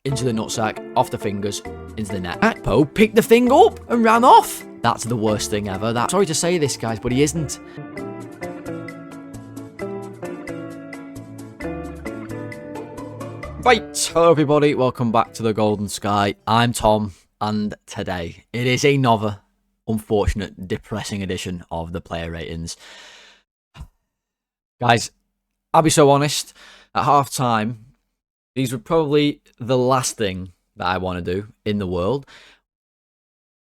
into the nutsack, off the fingers, into the net. Gakpo picked the thing up and ran off. That's the worst thing ever. Sorry to say this, guys, but he isn't. Right, hello everybody, welcome back to the Golden Sky. I'm Tom, and today it is another unfortunate, depressing edition of the player ratings. Guys, I'll be so honest, at half time, these were probably the last thing that I want to do in the world.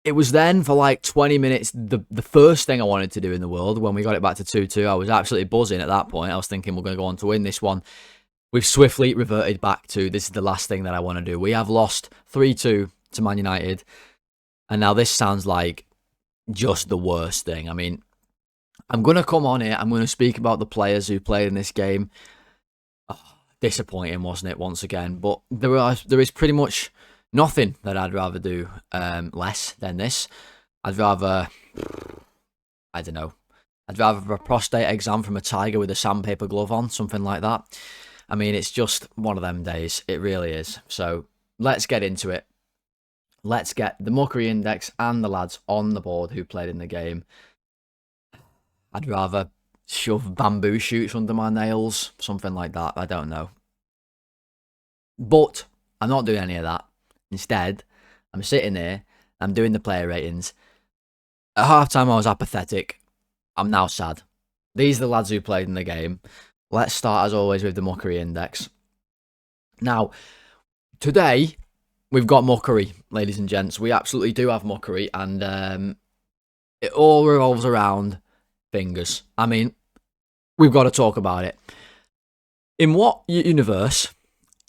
It was then for like 20 minutes the first thing I wanted to do in the world. When we got it back to 2-2, I was absolutely buzzing at that point. I was thinking we're going to go on to win this one. We've swiftly reverted back to this is the last thing that I want to do. We have lost 3-2 to Man United. And now this sounds like just the worst thing. I mean, I'm going to come on here. I'm going to speak about the players who played in this game. Oh, disappointing, wasn't it, once again? But there is pretty much nothing that I'd rather do less than this. I'd rather, I don't know, I'd rather have a prostate exam from a tiger with a sandpaper glove on, something like that. I mean, it's just one of them days. It really is. So let's get into it. Let's get the Muckery Index and the lads on the board who played in the game. I'd rather shove bamboo shoots under my nails, something like that. I don't know. But I'm not doing any of that. Instead, I'm sitting here, I'm doing the player ratings. At halftime, I was apathetic. I'm now sad. These are the lads who played in the game. Let's start, as always, with the Muckery Index. Now, today, we've got Muckery, ladies and gents. We absolutely do have Muckery, and it all revolves around fingers. I mean, we've got to talk about it. In what universe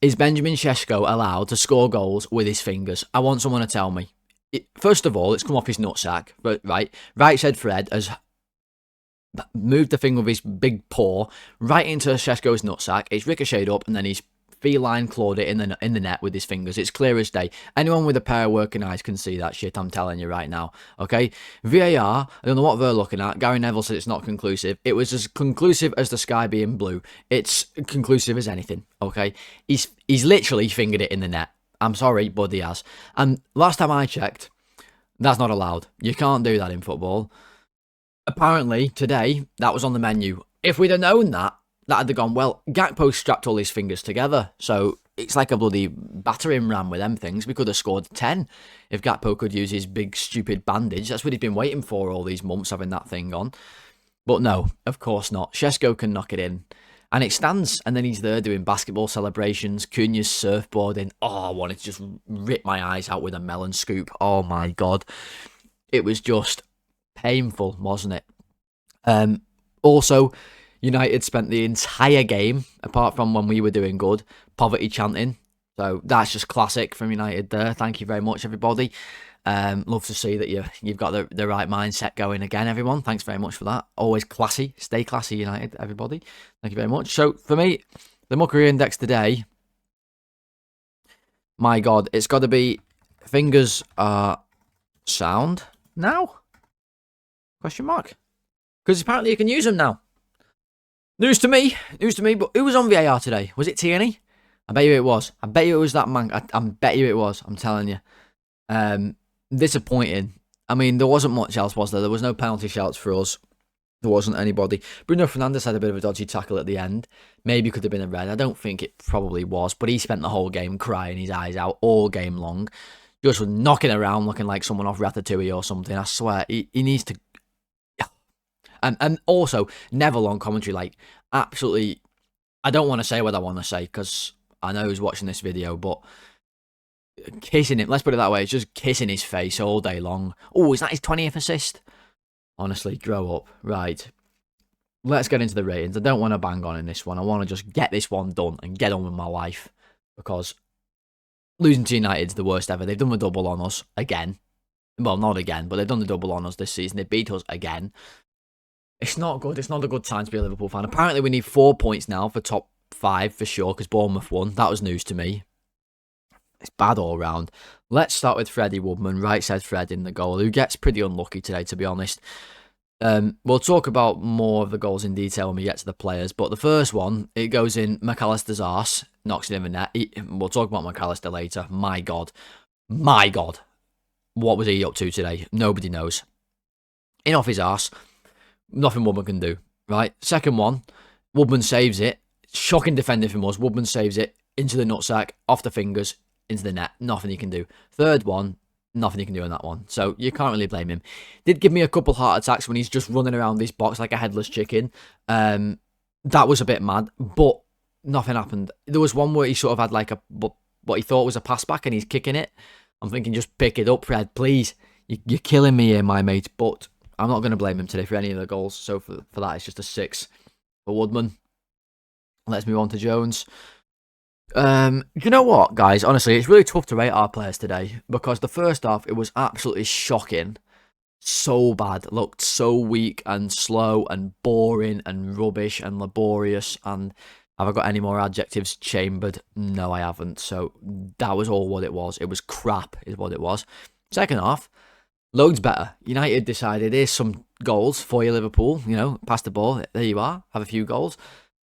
is Benjamin Sesko allowed to score goals with his fingers? I want someone to tell me. First of all, it's come off his nutsack, but right said Fred has moved the thing with his big paw right into Sesko's nutsack. It's ricocheted up, and then he's feline clawed it in the net with his fingers. It's clear as day. Anyone with a pair of working eyes can see that shit, I'm telling you right now. Okay? VAR, I don't know what they're looking at. Gary Neville said it's not conclusive. It was as conclusive as the sky being blue. It's conclusive as anything. Okay? He's literally fingered it in the net. I'm sorry, but he has. And last time I checked, that's not allowed. You can't do that in football. Apparently, today, that was on the menu. If we'd have known that had gone, well, Gakpo strapped all his fingers together, so it's like a bloody battering ram with them things. We could have scored 10 if Gakpo could use his big, stupid bandage. That's what he's been waiting for all these months, having that thing on. But no, of course not. Sesko can knock it in. And it stands, and then he's there doing basketball celebrations, Cunha's surfboarding. Oh, I wanted to just rip my eyes out with a melon scoop. Oh my God. It was just painful, wasn't it? Also, United spent the entire game, apart from when we were doing good, poverty chanting. So that's just classic from United there. Thank you very much, everybody. Love to see that you've got the right mindset going again, everyone. Thanks very much for that. Always classy. Stay classy, United, everybody. Thank you very much. So for me, the Muckery Index today, my God, it's got to be fingers are sound now? Question mark. Because apparently you can use them now. News to me, but who was on VAR today? Was it Tierney? I bet you it was. I bet you it was that man. I bet you it was. I'm telling you. Disappointing. I mean, there wasn't much else, was there? There was no penalty shouts for us. There wasn't anybody. Bruno Fernandes had a bit of a dodgy tackle at the end. Maybe could have been a red. I don't think it probably was, but he spent the whole game crying his eyes out all game long. Just knocking around looking like someone off Ratatouille or something. I swear, he needs to... And also, Neville on commentary, like, absolutely... I don't want to say what I want to say, because I know who's watching this video, but... Kissing him, let's put it that way, it's just kissing his face all day long. Oh, is that his 20th assist? Honestly, grow up. Right. Let's get into the ratings. I don't want to bang on in this one. I want to just get this one done and get on with my life. Because losing to United's the worst ever. They've done the double on us again. Well, not again, but they've done the double on us this season. They beat us again. It's not good. It's not a good time to be a Liverpool fan. Apparently, we need 4 points now for top 5 for sure, because Bournemouth won. That was news to me. It's bad all round. Let's start with Freddie Woodman. Right said Fred in the goal, who gets pretty unlucky today, to be honest. We'll talk about more of the goals in detail when we get to the players, but the first one, it goes in McAllister's arse, knocks it in the net. We'll talk about McAllister later. My God. What was he up to today? Nobody knows. In off his arse, nothing Woodman can do, right? Second one, Woodman saves it. Shocking defending from us. Woodman saves it into the nutsack, off the fingers, into the net. Nothing he can do. Third one, nothing he can do on that one. So you can't really blame him. Did give me a couple heart attacks when he's just running around this box like a headless chicken. That was a bit mad, but nothing happened. There was one where he sort of had like what he thought was a pass back and he's kicking it. I'm thinking, just pick it up, Fred, please. You're killing me here, my mate. But I'm not going to blame him today for any of the goals. So for that, it's just a 6 for Woodman. Let's move on to Jones. You know what, guys? Honestly, it's really tough to rate our players today because the first half, it was absolutely shocking. So bad. Looked so weak and slow and boring and rubbish and laborious. And have I got any more adjectives chambered? No, I haven't. So that was all what it was. It was crap is what it was. Second half, loads better. United decided, here's some goals for you, Liverpool. Pass the ball. There you are. Have a few goals.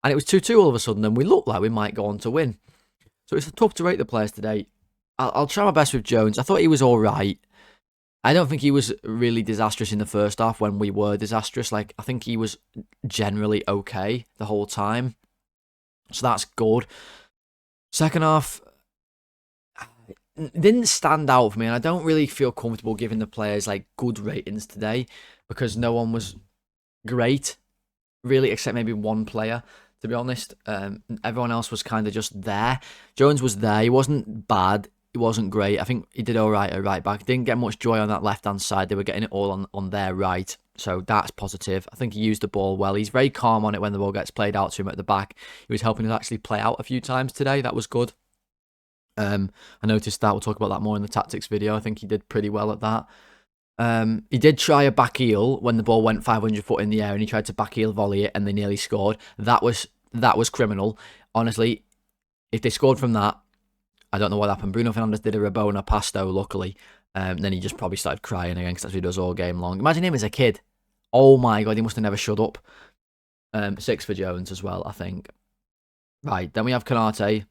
And it was 2-2 all of a sudden, and we looked like we might go on to win. So it's tough to rate the players today. I'll try my best with Jones. I thought he was all right. I don't think he was really disastrous in the first half when we were disastrous. I think he was generally okay the whole time. So that's good. Second half didn't stand out for me, and I don't really feel comfortable giving the players good ratings today because no one was great, really, except maybe one player. To be honest, everyone else was kind of just there. Jones was there. He wasn't bad. He wasn't great. I think he did all right at right back. Didn't get much joy on that left-hand side. They were getting it all on their right. So that's positive. I think he used the ball well. He's very calm on it when the ball gets played out to him at the back. He was helping us actually play out a few times today. That was good. I noticed that. We'll talk about that more in the tactics video. I think he did pretty well at that. He did try a back heel when the ball went 500 foot in the air and he tried to back heel volley it and they nearly scored. That was criminal. Honestly, if they scored from that, I don't know what happened. Bruno Fernandes did a Rabona pass though, luckily. Then he just probably started crying again because that's what he does all game long. Imagine him as a kid. Oh my God, he must have never shut up. 6 for Jones as well, I think. Right, then we have Konate.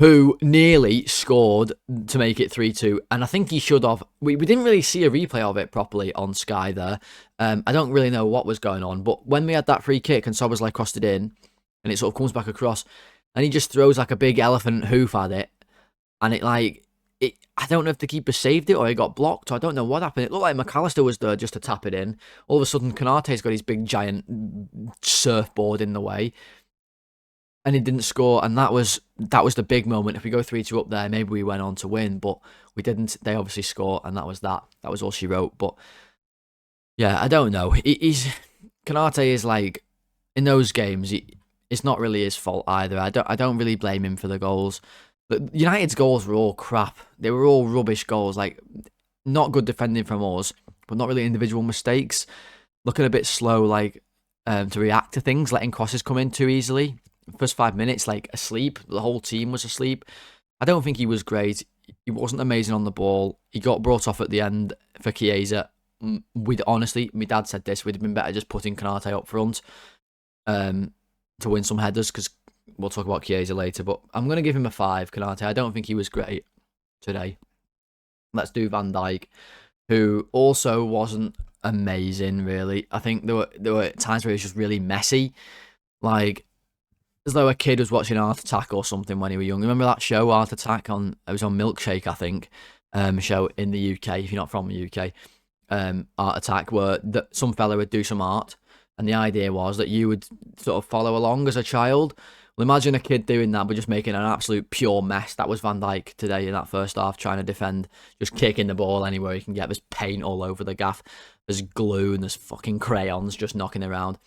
Who nearly scored to make it 3-2. And I think he should have. We didn't really see a replay of it properly on Sky there. I don't really know what was going on. But when we had that free kick and Szoboszlai crossed it in, and it sort of comes back across, and he just throws a big elephant hoof at it. And I don't know if the keeper saved it or he got blocked. I don't know what happened. It looked like McAllister was there just to tap it in. All of a sudden, Konate's got his big giant surfboard in the way. And he didn't score, and that was the big moment. If we go 3-2 up there, maybe we went on to win, but we didn't. They obviously score, and that was that. That was all she wrote. But yeah, I don't know. Konate is in those games. It's not really his fault either. I don't really blame him for the goals. But United's goals were all crap. They were all rubbish goals. Not good defending from us, but not really individual mistakes. Looking a bit slow, to react to things, letting crosses come in too easily. First 5 minutes, asleep. The whole team was asleep. I don't think he was great. He wasn't amazing on the ball. He got brought off at the end for Chiesa. Honestly, my dad said this, we'd have been better just putting Konate up front to win some headers, because we'll talk about Chiesa later, but I'm going to give him a 5, Konate. I don't think he was great today. Let's do Van Dijk, who also wasn't amazing, really. I think there were times where he was just really messy. As though a kid was watching Art Attack or something when he was young. Remember that show, Art Attack? It was on Milkshake, I think. Show in the UK, if you're not from the UK. Art Attack, where some fella would do some art, and the idea was that you would sort of follow along as a child. Well, imagine a kid doing that, but just making an absolute pure mess. That was Van Dijk today in that first half, trying to defend, just kicking the ball anywhere he can get. There's paint all over the gaff. There's glue and there's fucking crayons just knocking around.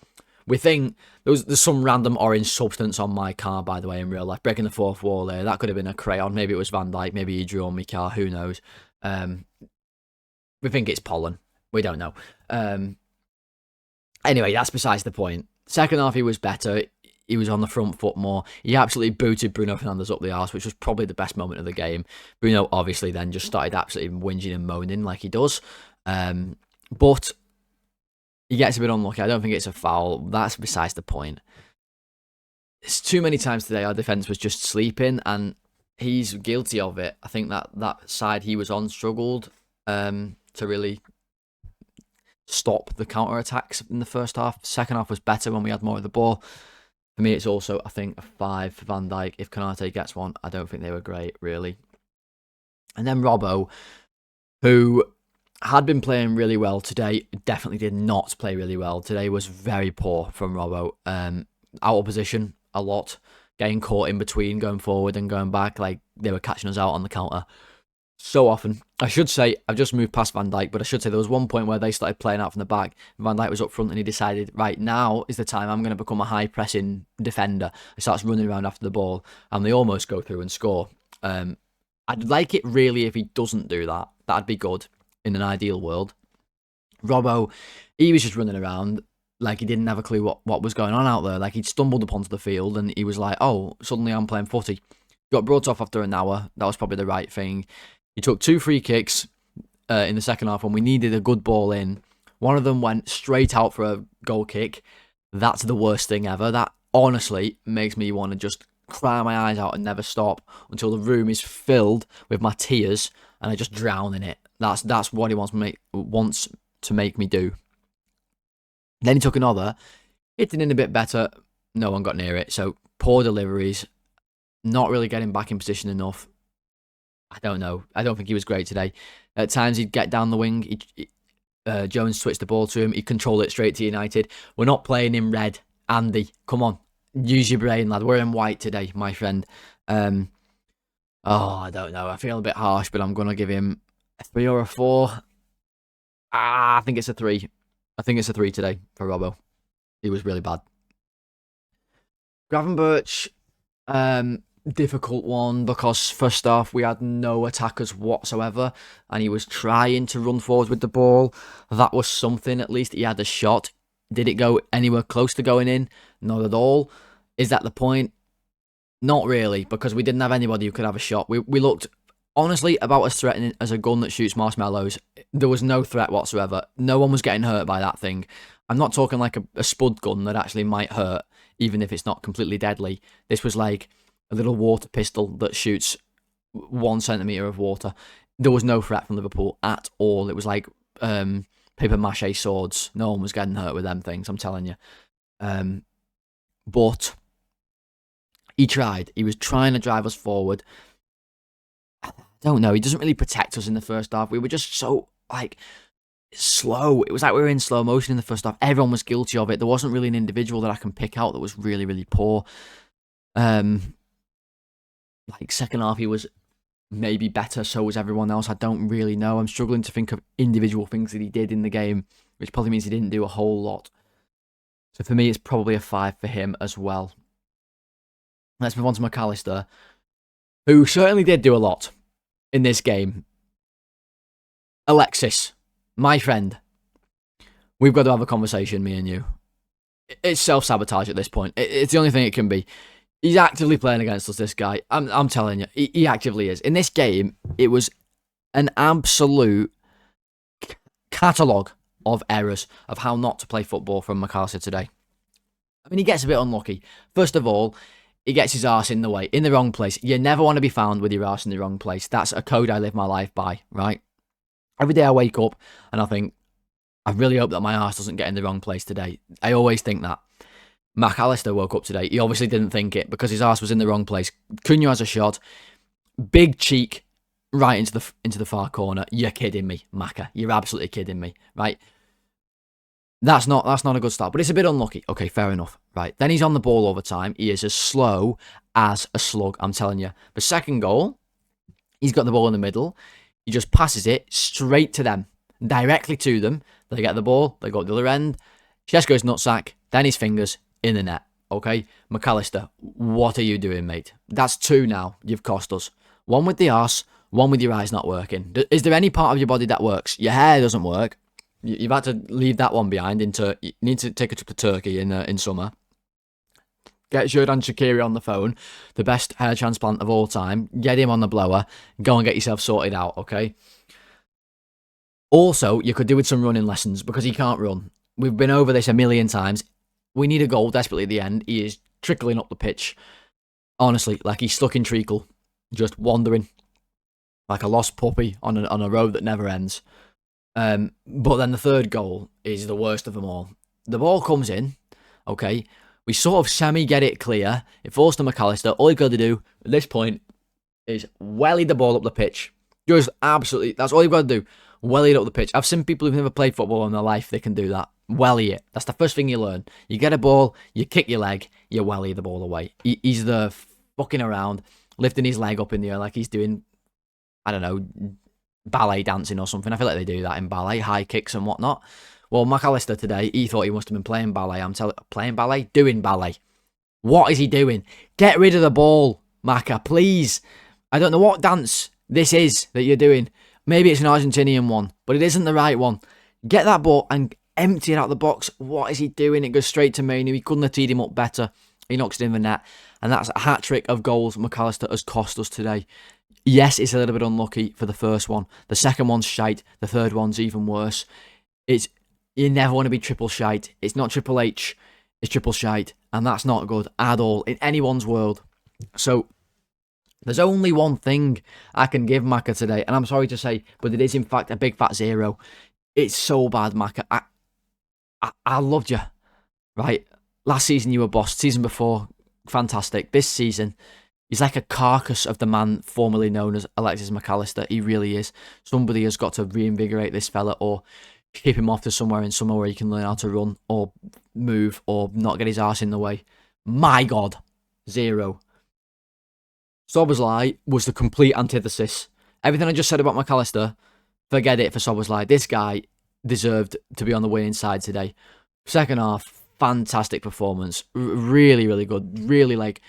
We think there's some random orange substance on my car, by the way, in real life. Breaking the fourth wall there. That could have been a crayon. Maybe it was Van Dijk. Maybe he drew on my car. Who knows? We think it's pollen. We don't know. Anyway, that's besides the point. Second half, he was better. He was on the front foot more. He absolutely booted Bruno Fernandes up the arse, which was probably the best moment of the game. Bruno obviously then just started absolutely whinging and moaning like he does. But he gets a bit unlucky. I don't think it's a foul. That's besides the point. It's too many times today our defence was just sleeping, and he's guilty of it. I think that side he was on struggled to really stop the counter-attacks in the first half. Second half was better when we had more of the ball. For me, it's also, I think, a 5 for Van Dijk. If Konate gets one, I don't think they were great, really. And then Robbo, who had been playing really well today, definitely did not play really well. Today was very poor from Robbo. Out of position a lot, getting caught in between, going forward and going back, like they were catching us out on the counter so often. I should say, I've just moved past Van Dijk, but I should say there was one point where they started playing out from the back. Van Dijk was up front and he decided, right, now is the time I'm going to become a high-pressing defender. He starts running around after the ball, and they almost go through and score. I'd like it really if he doesn't do that. That'd be good in an ideal world. Robbo, he was just running around like he didn't have a clue what was going on out there. Like he'd stumbled up onto the field and he was like, oh, suddenly I'm playing footy. Got brought off after an hour. That was probably the right thing. He took 2 free kicks in the second half when we needed a good ball in. One of them went straight out for a goal kick. That's the worst thing ever. That honestly makes me want to just cry my eyes out and never stop until the room is filled with my tears and I just drown in it. That's what he wants to make me do. Then he took another, hit it in a bit better. No one got near it. So poor deliveries, not really getting back in position enough. I don't know. I don't think he was great today. At times he'd get down the wing. Jones switched the ball to him. He'd control it straight to United. We're not playing in red. Andy, come on. Use your brain, lad. We're in white today, my friend. I don't know. I feel a bit harsh, but I'm going to give him a 3 or a 4. I think it's a 3. I think it's a 3 today for Robbo. He was really bad. Gravenberch, difficult one because first off we had no attackers whatsoever and he was trying to run forward with the ball. That was something. At least he had a shot. Did it go anywhere close to going in? Not at all. Is that the point? Not really, because we didn't have anybody who could have a shot. We looked honestly about as threatening as a gun that shoots marshmallows. There was no threat whatsoever. No one was getting hurt by that thing. I'm not talking like a spud gun that actually might hurt, even if it's not completely deadly. This was like a little water pistol that shoots 1 centimetre of water. There was no threat from Liverpool at all. It was like paper mache swords. No one was getting hurt with them things, I'm telling you. But he tried. He was trying to drive us forward. I don't know. He doesn't really protect us in the first half. We were just so, slow. It was like we were in slow motion in the first half. Everyone was guilty of it. There wasn't really an individual that I can pick out that was really, really poor. Second half, he was maybe better. So was everyone else. I don't really know. I'm struggling to think of individual things that he did in the game, which probably means he didn't do a whole lot. So for me, it's probably a 5 for him as well. Let's move on to McAllister, who certainly did do a lot in this game. Alexis, my friend, we've got to have a conversation, me and you. It's self-sabotage at this point. It's the only thing it can be. He's actively playing against us, this guy. I'm telling you, he actively is. In this game, it was an absolute catalogue of errors of how not to play football from McAllister today. I mean, he gets a bit unlucky. First of all, he gets his arse in the way, in the wrong place. You never want to be found with your arse in the wrong place. That's a code I live my life by, right? Every day I wake up and I think, I really hope that my arse doesn't get in the wrong place today. I always think that. McAllister woke up today. He obviously didn't think it because his arse was in the wrong place. Cunha has a shot. Big cheek right into the far corner. You're kidding me, Macca. You're absolutely kidding me, right? That's not a good start, but it's a bit unlucky. Okay, fair enough, right? Then he's on the ball all the time. He is as slow as a slug, I'm telling you. The second goal, he's got the ball in the middle. He just passes it straight to them, directly to them. They get the ball. They go to the other end. Chesko's nutsack. Then his fingers in the net. Okay, McAllister, what are you doing, mate? That's 2 now. You've cost us. 1 with the arse, 1 with your eyes not working. Is there any part of your body that works? Your hair doesn't work. You've had to leave that one behind. You need to take a trip to Turkey in summer. Get Xherdan Shaqiri on the phone, the best hair transplant of all time. Get him on the blower. Go and get yourself sorted out, okay? Also, you could do with some running lessons because he can't run. We've been over this a million times. We need a goal desperately at the end. He is trickling up the pitch. Honestly, like he's stuck in treacle, just wandering like a lost puppy on a road that never ends. But then the third goal is the worst of them all. The ball comes in, okay? We sort of semi-get it clear. It falls to McAllister. All you've got to do at this point is welly the ball up the pitch. Just absolutely, that's all you've got to do. Welly it up the pitch. I've seen people who've never played football in their life, they can do that. Welly it. That's the first thing you learn. You get a ball, you kick your leg, you welly the ball away. He's the fucking around, lifting his leg up in the air like he's doing, I don't know, ballet dancing or something. I feel like they do that in ballet, high kicks and whatnot. Well, McAllister today, he thought he must have been playing ballet. Playing ballet? Doing ballet. What is he doing? Get rid of the ball, Macca, please. I don't know what dance this is that you're doing. Maybe it's an Argentinian one, but it isn't the right one. Get that ball and empty it out the box. What is he doing? It goes straight to Manu. He couldn't have teed him up better. He knocks it in the net. And that's a hat-trick of goals McAllister has cost us today. Yes, it's a little bit unlucky for the first one. The second one's shite. The third one's even worse. You never want to be triple shite. It's not Triple H. It's triple shite. And that's not good at all in anyone's world. So there's only one thing I can give Macca today, and I'm sorry to say, but it is in fact a big fat 0. It's so bad, Macca. I loved you, right? Last season you were boss. Season before, fantastic. This season, he's like a carcass of the man formerly known as Alexis McAllister. He really is. Somebody has got to reinvigorate this fella or ship him off to somewhere where he can learn how to run or move or not get his arse in the way. My God, 0. Szoboszlai was the complete antithesis. Everything I just said about McAllister, forget it for Szoboszlai. This guy deserved to be on the winning side today. Second half, fantastic performance. Really, really good. Really like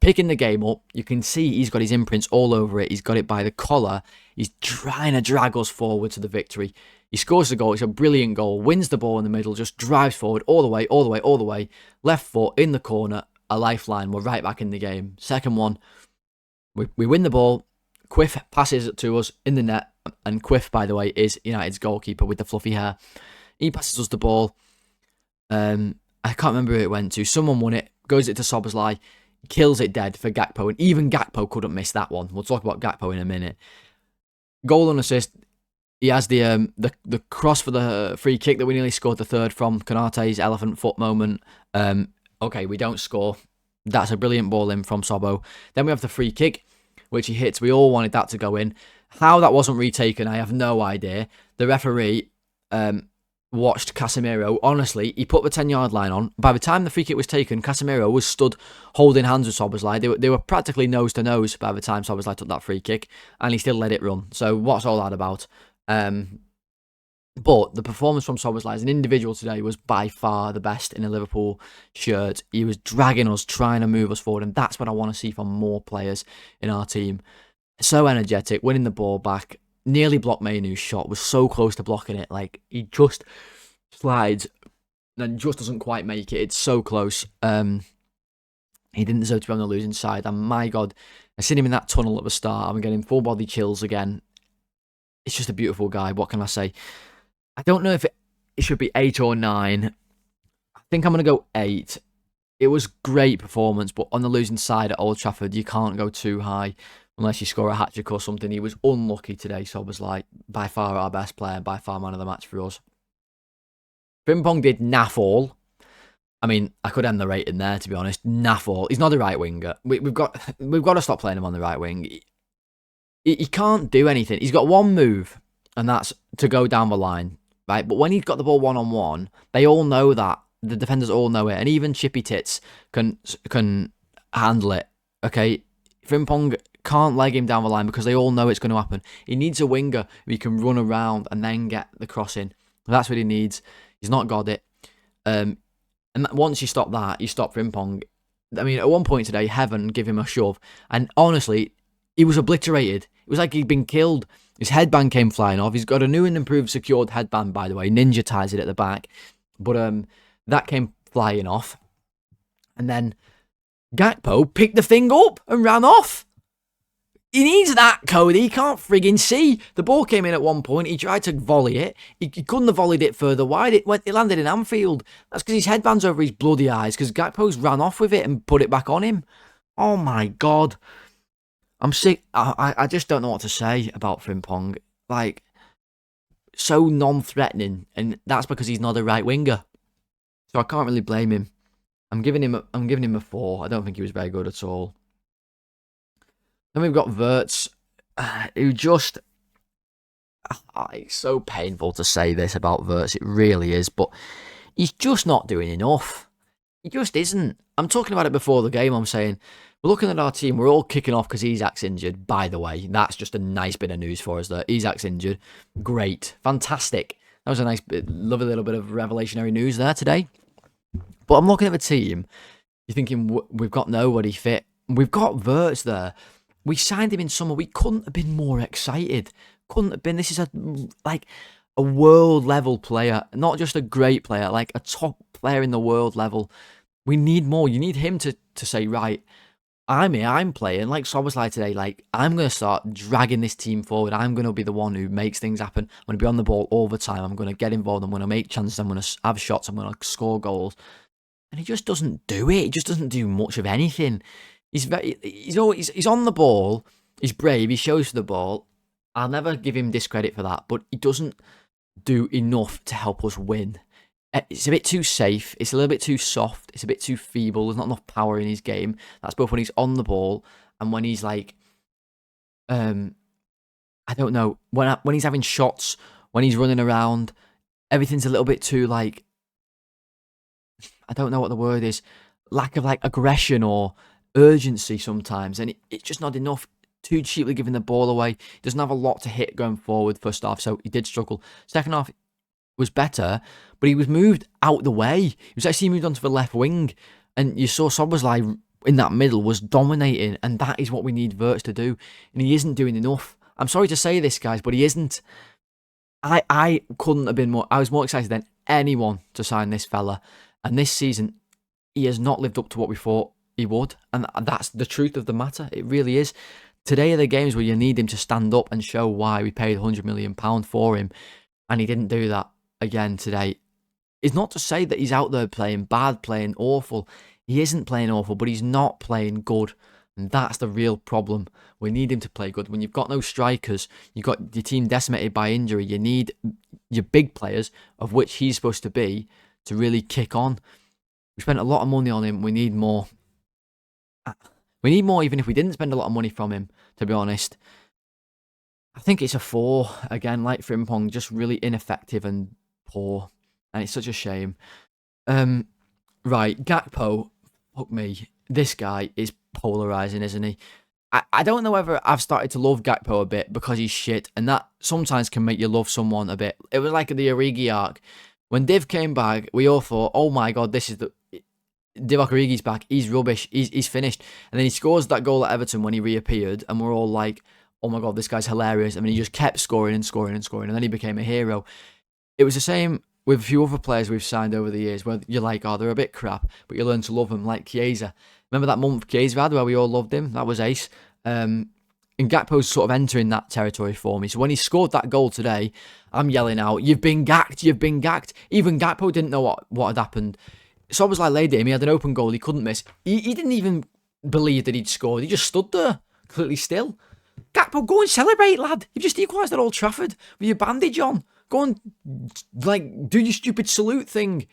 picking the game up. You can see he's got his imprints all over it. He's got it by the collar. He's trying to drag us forward to the victory. He scores the goal. It's a brilliant goal. Wins the ball in the middle. Just drives forward all the way, all the way, all the way. Left foot in the corner. A lifeline. We're right back in the game. Second one. We win the ball. Quiff passes it to us in the net. And Quiff, by the way, is United's goalkeeper with the fluffy hair. He passes us the ball. I can't remember who it went to. Someone won it. Goes it to Szoboszlai. Kills it dead for Gakpo. And even Gakpo couldn't miss that one. We'll talk about Gakpo in a minute. Goal and assist. He has the cross for the free kick that we nearly scored the third from. Konate's elephant foot moment. Okay, we don't score. That's a brilliant ball in from Sobo. Then we have the free kick, which he hits. We all wanted that to go in. How that wasn't retaken, I have no idea. The referee watched Casemiro. Honestly, he put the 10-yard line on. By the time the free kick was taken, Casemiro was stood holding hands with Szoboszlai. They were practically nose to nose by the time Szoboszlai took that free kick, and he still let it run. So what's all that about? But the performance from Szoboszlai as an individual today was by far the best in a Liverpool shirt. He was dragging us, trying to move us forward, and that's what I want to see from more players in our team. So energetic, winning the ball back, nearly blocked Manu's shot, was so close to blocking it. Like, he just slides and just doesn't quite make it. It's so close. He didn't deserve to be on the losing side, and my God, I seen him in that tunnel at the start. I'm getting full body chills again. It's just a beautiful guy. What can I say? I don't know if it should be 8 or 9. I think I'm going to go 8. It was great performance, but on the losing side at Old Trafford, you can't go too high unless you score a hat-trick or something. He was unlucky today, so I was like, by far our best player, by far man of the match for us. Frimpong did naff all. I mean, I could end the rating there, to be honest. Naff all. He's not a right winger. We've got to stop playing him on the right wing. He can't do anything. He's got one move, and that's to go down the line. Right, but when he's got the ball one-on-one, they all know that. The defenders all know it, and even Chippy Tits can handle it. Okay, Frimpong can't leg him down the line because they all know it's going to happen. He needs a winger who he can run around and then get the cross in. That's what he needs. He's not got it. And once you stop that, you stop Frimpong. I mean, at one point today, Heaven gave him a shove, and honestly, he was obliterated. It was like he'd been killed. His headband came flying off. He's got a new and improved secured headband, by the way. Ninja ties it at the back. But that came flying off. And then Gakpo picked the thing up and ran off. He needs that, Cody. He can't friggin' see. The ball came in at one point. He tried to volley it. He couldn't have volleyed it further wide. It landed in Anfield. That's because his headband's over his bloody eyes because Gakpo's ran off with it and put it back on him. Oh, my God. I'm sick. I just don't know what to say about Frimpong. Like, so non-threatening. And that's because he's not a right winger. So I can't really blame him. I'm giving him a 4. I don't think he was very good at all. Then we've got Wirtz, who just... it's so painful to say this about Wirtz, it really is, but he's just not doing enough. He just isn't. I'm talking about it before the game, I'm saying, we're looking at our team, we're all kicking off because Isak's injured, by the way. That's just a nice bit of news for us there. Isak's injured. Great. Fantastic. That was a nice bit, lovely little bit of revelationary news there today. But I'm looking at the team, you're thinking, we've got nobody fit. We've got Wirtz there. We signed him in summer. We couldn't have been more excited. Couldn't have been. This is a world level player, not just a great player, like a top player in the world level. We need more. You need him to say, right, I'm here, I'm playing, like Szoboszlai today, like, I'm going to start dragging this team forward. I'm going to be the one who makes things happen. I'm going to be on the ball all the time. I'm going to get involved. I'm going to make chances. I'm going to have shots. I'm going to score goals. And he just doesn't do it. He just doesn't do much of anything. He's on the ball. He's brave. He shows for the ball. I'll never give him discredit for that, but he doesn't do enough to help us win. It's a bit too safe. It's a little bit too soft. It's a bit too feeble. There's not enough power in his game. That's both when he's on the ball and when he's like, I don't know, when he's having shots, when he's running around. Everything's a little bit too like, I don't know what the word is, lack of like aggression or urgency sometimes, and it's just not enough. Too cheaply giving the ball away. He doesn't have a lot to hit going forward first half, so he did struggle. Second half was better, but he was moved out the way. He was actually moved onto the left wing, and you saw Szoboszlai in that middle was dominating, and that is what we need Wirtz to do, and he isn't doing enough. I'm sorry to say this, guys, but he isn't. I couldn't have been more... I was more excited than anyone to sign this fella, and this season, he has not lived up to what we thought he would, and that's the truth of the matter. It really is. Today are the games where you need him to stand up and show why we paid £100 million for him, and he didn't do that again today. It's not to say that he's out there playing bad, playing awful. He isn't playing awful, but he's not playing good, and that's the real problem. We need him to play good. When you've got no strikers, you've got your team decimated by injury, you need your big players, of which he's supposed to be, to really kick on. We spent a lot of money on him. We need more. We need more even if we didn't spend a lot of money from him, to be honest. I think it's a 4. Again, like Frimpong, just really ineffective and poor. And it's such a shame. Right, Gakpo, fuck me. This guy is polarising, isn't he? I don't know whether I've started to love Gakpo a bit because he's shit. And that sometimes can make you love someone a bit. It was like the Origi arc. When Div came back, we all thought, oh my God, this is the... Divock Origi's back, he's rubbish, he's finished. And then he scores that goal at Everton when he reappeared, and we're all like, oh my God, this guy's hilarious. I mean, he just kept scoring and scoring and scoring, and then he became a hero. It was the same with a few other players we've signed over the years, where you're like, oh, they're a bit crap, but you learn to love them, like Chiesa. Remember that month Chiesa had where we all loved him? That was ace. And Gakpo's sort of entering that territory for me. So when he scored that goal today, I'm yelling out, you've been gacked, you've been gacked. Even Gakpo didn't know what had happened. Szoboszlai laid at him, he had an open goal, he couldn't miss. He didn't even believe that he'd scored, he just stood there, completely still. Gakpo, go and celebrate, lad. You've just equalised at Old Trafford with your bandage on. Go and, like, do your stupid salute thing.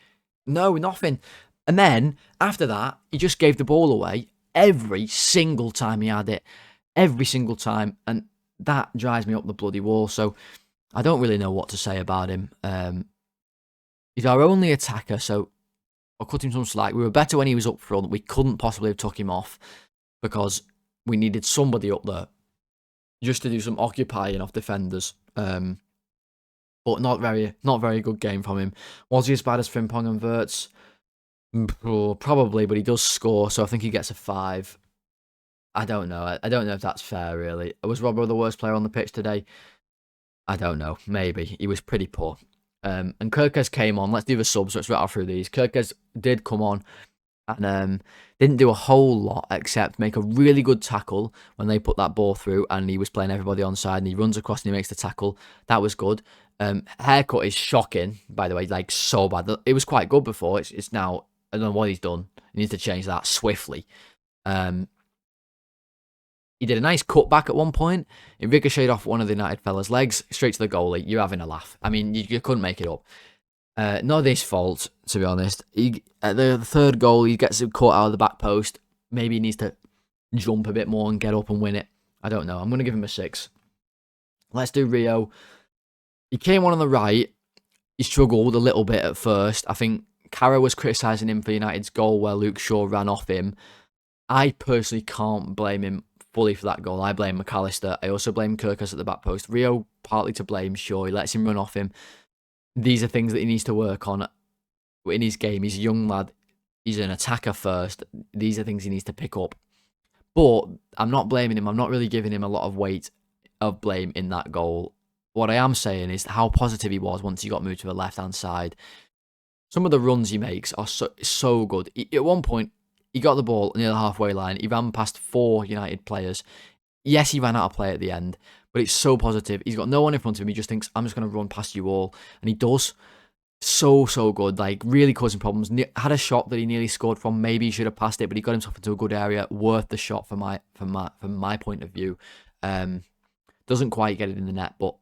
No, nothing. And then, after that, he just gave the ball away every single time he had it. Every single time. And that drives me up the bloody wall. So, I don't really know what to say about him. He's our only attacker, so I'll cut him some slack. We were better when he was up front. We couldn't possibly have took him off because we needed somebody up there just to do some occupying off defenders. But not very good game from him. Was he as bad as Frimpong and Wirtz? Probably, but he does score, so I think he gets a 5. I don't know. I don't know if that's fair, really. Was Robbo the worst player on the pitch today? I don't know. Maybe. He was pretty poor. And Kirkes came on. Let's do the subs. Let's rattle through these. Kirkes did come on and didn't do a whole lot except make a really good tackle when they put that ball through, and he was playing everybody onside, and he runs across and he makes the tackle. That was good. Haircut is shocking, by the way, like so bad. It was quite good before. It's now, I don't know what he's done. He needs to change that swiftly. He did a nice cutback at one point. It ricocheted off one of the United fella's legs, straight to the goalie. You're having a laugh. I mean, you couldn't make it up. Not his fault, to be honest. At the third goal, he gets caught out of the back post. Maybe he needs to jump a bit more and get up and win it. I don't know. I'm going to give him a 6. Let's do Rio. He came on the right. He struggled a little bit at first. I think Cara was criticising him for United's goal where Luke Shaw ran off him. I personally can't blame him fully for that goal. I blame McAllister. I also blame Kirkus at the back post. Rio partly to blame, sure. He lets him run off him. These are things that he needs to work on in his game. He's a young lad. He's an attacker first. These are things he needs to pick up. But I'm not blaming him. I'm not really giving him a lot of weight of blame in that goal. What I am saying is how positive he was once he got moved to the left-hand side. Some of the runs he makes are so good. At one point, he got the ball near the halfway line. He ran past 4 United players. Yes, he ran out of play at the end, but it's so positive. He's got no one in front of him. He just thinks, I'm just going to run past you all. And he does. So good. Like, really causing problems. Had a shot that he nearly scored from. Maybe he should have passed it, but he got himself into a good area. Worth the shot from my point of view. Doesn't quite get it in the net, but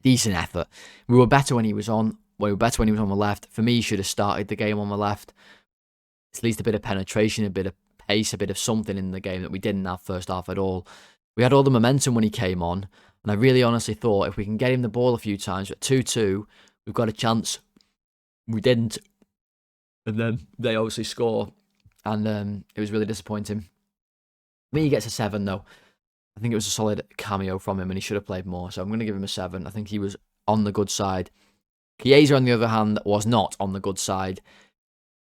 decent effort. We were better when he was on. We were better when he was on the left. For me, he should have started the game on the left. At least a bit of penetration, a bit of pace, a bit of something in the game that we didn't have first half at all. We had all the momentum when he came on, and I really honestly thought if we can get him the ball a few times at 2-2, we've got a chance. We didn't, and then they obviously score, and it was really disappointing. I mean, he gets a 7 though. I think it was a solid cameo from him, and he should have played more, so I'm going to give him a 7. I think he was on the good side. Chiesa, on the other hand, was not on the good side.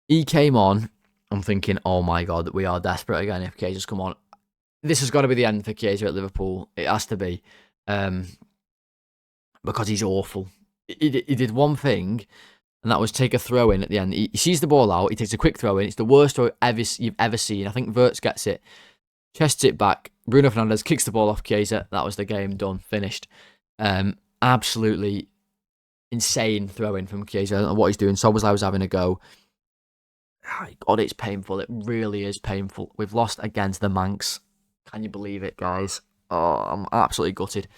He came on. I'm thinking, oh my God, we are desperate again if Chiesa's come on. This has got to be the end for Chiesa at Liverpool. It has to be. Because he's awful. He did one thing, and that was take a throw in at the end. He sees the ball out, he takes a quick throw in. It's the worst throw you've ever seen. I think Wirtz gets it, chests it back. Bruno Fernandes kicks the ball off Chiesa. That was the game, done, finished. Absolutely insane throw in from Chiesa. I don't know what he's doing. Szoboszlai was having a go. God, it's painful. It really is painful. We've lost against the Manx. Can you believe it, guys? Oh, I'm absolutely gutted.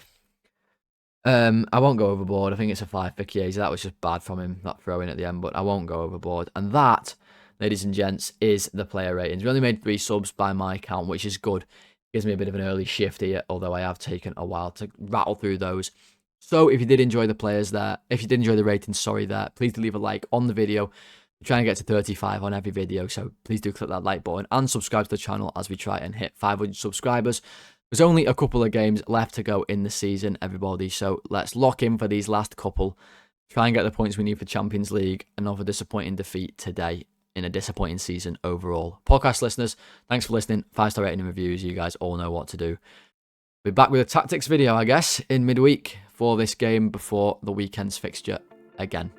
I won't go overboard. I think it's a 5 for Chiesa. That was just bad from him, that throw in at the end, but I won't go overboard. And that, ladies and gents, is the player ratings. We only made 3 subs by my count, which is good. Gives me a bit of an early shift here, although I have taken a while to rattle through those. So if you did enjoy the players there, if you did enjoy the ratings, please do leave a like on the video. We're trying to get to 35 on every video, so please do click that like button and subscribe to the channel as we try and hit 500 subscribers. There's only a couple of games left to go in the season, everybody, so let's lock in for these last couple. Try and get the points we need for Champions League. Another disappointing defeat today in a disappointing season overall. Podcast listeners, thanks for listening. 5-star rating and reviews. You guys all know what to do. We'll be back with a tactics video, I guess, in midweek for this game before the weekend's fixture again.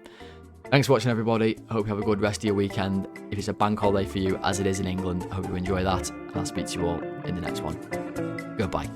Thanks for watching, everybody. I hope you have a good rest of your weekend. If it's a bank holiday for you, as it is in England, I hope you enjoy that. And I'll speak to you all in the next one. Goodbye.